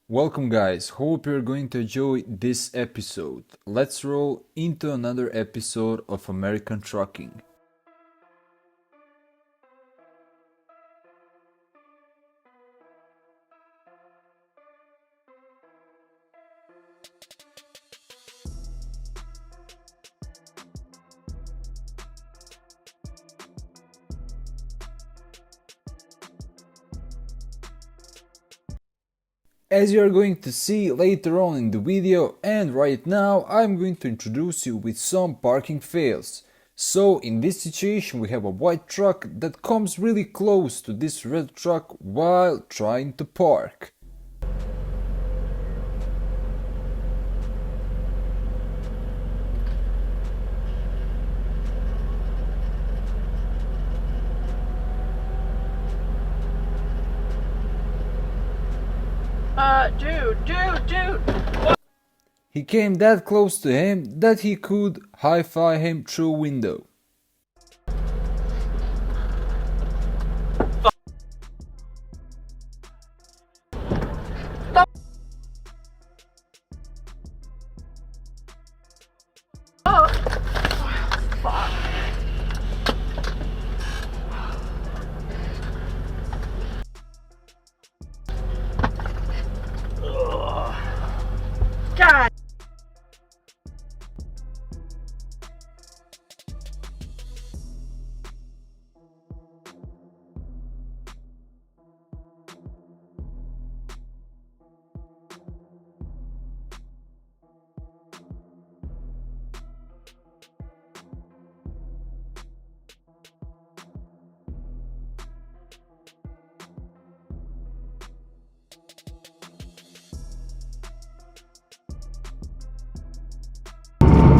Welcome guys, hope you're going to enjoy this episode. Let's roll into another episode of American Trucking. As you are going to see later on in the video, and right now I'm going to introduce you with some parking fails. So in this situation we have a white truck that comes really close to this red truck while trying to park. Dude. He came that close to him that he could hi-fi him through a window. Oh, fuck. God.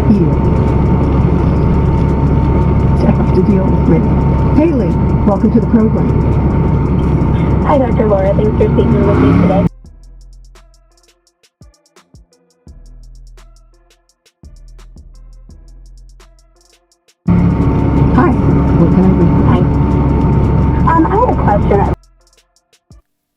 You to have to deal with. Haley, welcome to the program. Hi, Dr. Laura. Thanks for speaking with me today. Hi, what can I do? Hi. I had a question.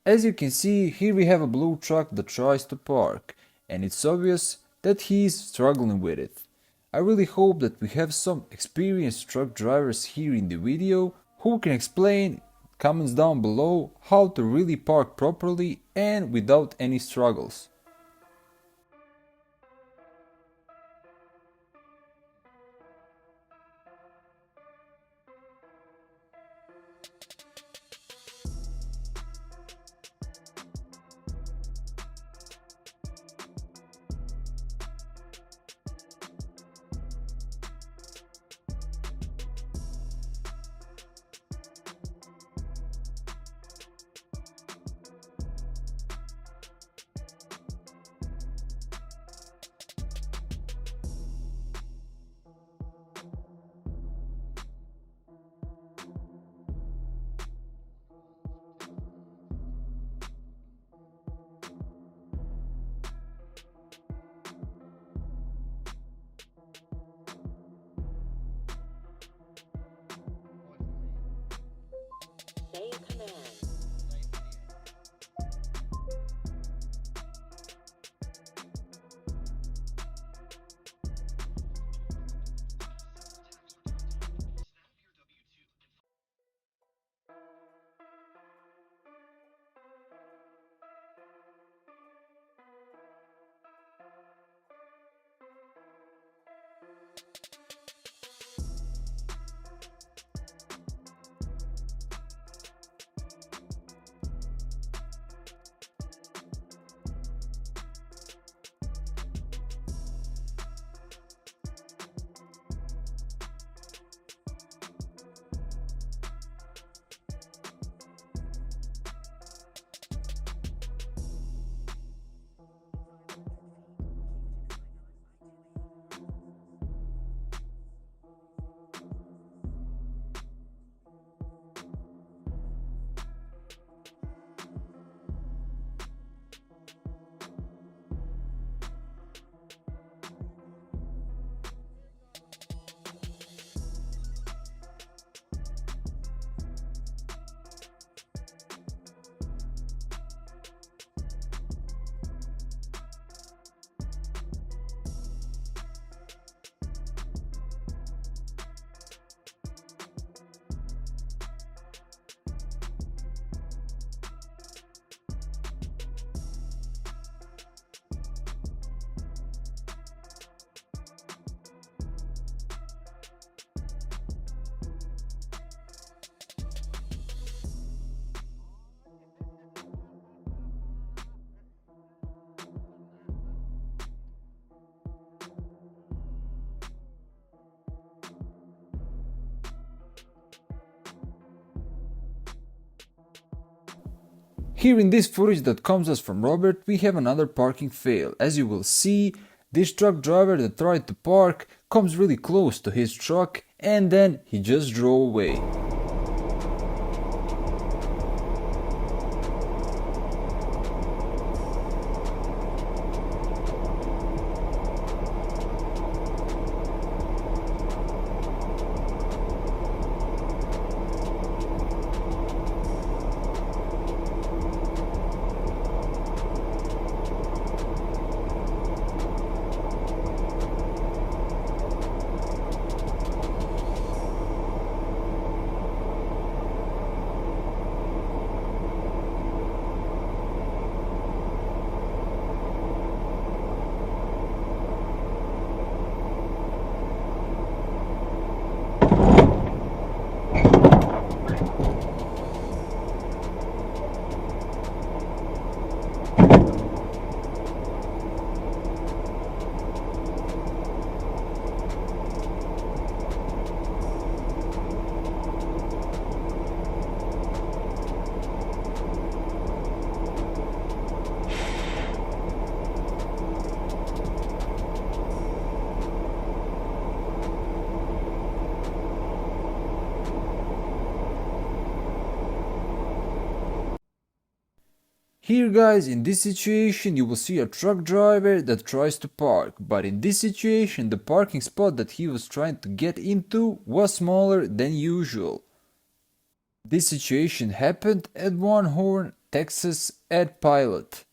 As you can see, here we have a blue truck that tries to park, and it's obvious that he's struggling with it. I really hope that we have some experienced truck drivers here in the video who can explain comments down below how to really park properly and without any struggles. Say a command. Here in this footage that comes us from Robert, we have another parking fail. As you will see, this truck driver that tried to park comes really close to his truck and then he just drove away. Here guys, in this situation you will see a truck driver that tries to park, but in this situation the parking spot that he was trying to get into was smaller than usual. This situation happened at One Horn, Texas at Pilot.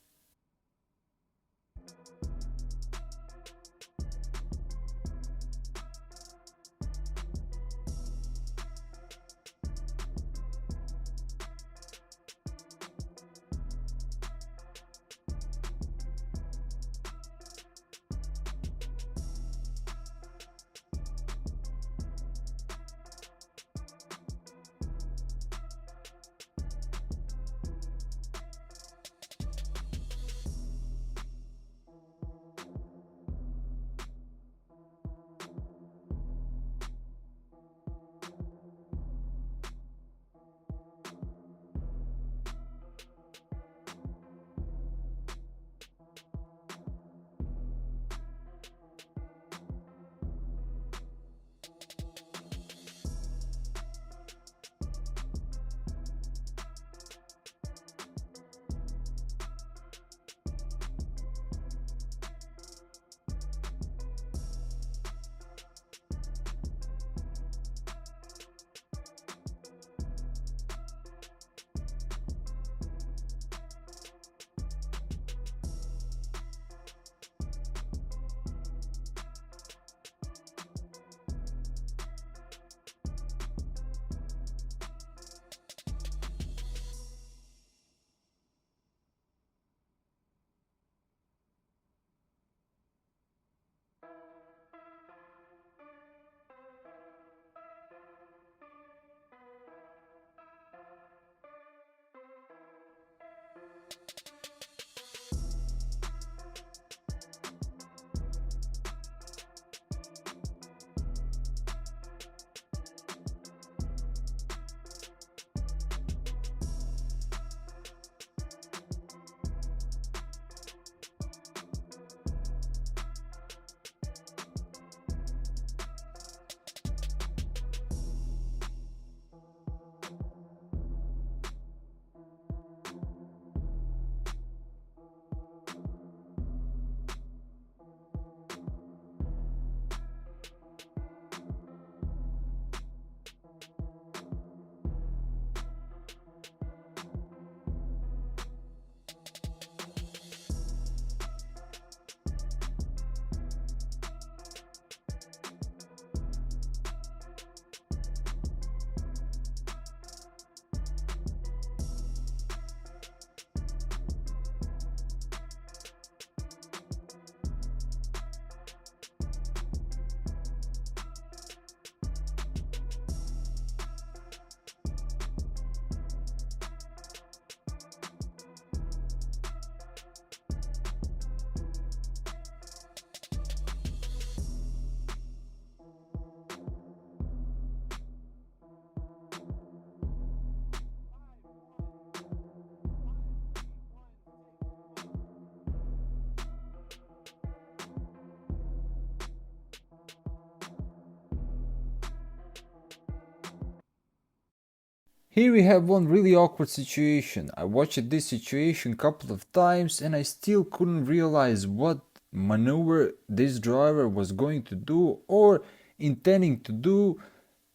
Here we have one really awkward situation. I watched this situation a couple of times and I still couldn't realize what maneuver this driver was going to do or intending to do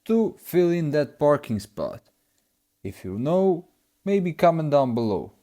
to fill in that parking spot. If you know, maybe comment down below.